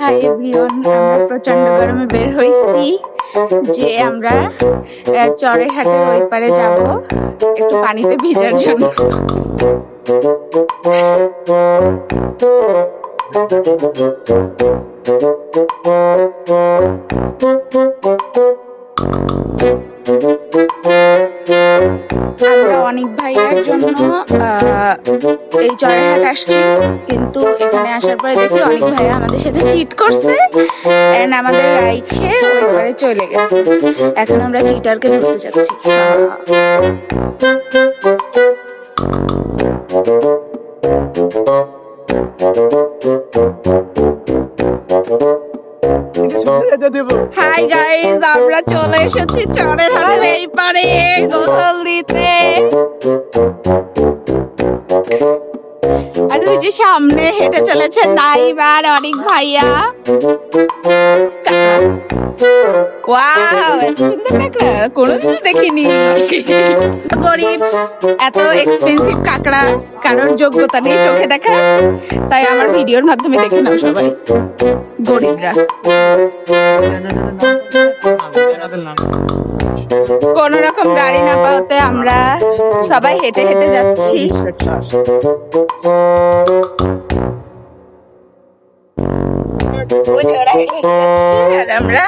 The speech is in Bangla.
হাই এভরিওয়ান, আমরা প্রচন্ড গরমে বের হয়েছি যে আমরা চরের হাটের ওই পারে যাব একটু পানিতে ভিজার জন্য। আমরা অনেক ভাইয়ার জন্য এই চড়াইহাট আসছি, কিন্তু এখানে আসার পরে দেখি অনেক ভাইয়া আমাদের সাথে চিট করছে এন্ড আমাদের রাইখে ওই পারে চলে গেছে। এখন আমরা চিটারকে ধরতে যাচ্ছি। হাই গাইস, আমরা চলে এসেছি চরের হাটের এই পারে গোসল দিতে। আর ওই যে সামনে হেঁটে চলেছে নাইবার অনেক ভাইয়া। ওয়াও, এত সুন্দর কাঁকড়া কোনোদিন দেখিনি। গরিব, এত এক্সপেন্সিভ কাঁকড়া কারোর যোগ্যতা নেই চোখে দেখা, তাই আমার ভিডিওর মাধ্যমে দেখে নাও সবাই। গরিবরা কোন রকম গাড়ি না পাওয়াতে আমরা সবাই হেঁটে হেঁটে যাচ্ছি। ওই যে ওরা হেঁটে হেঁটে যাচ্ছে আর আমরা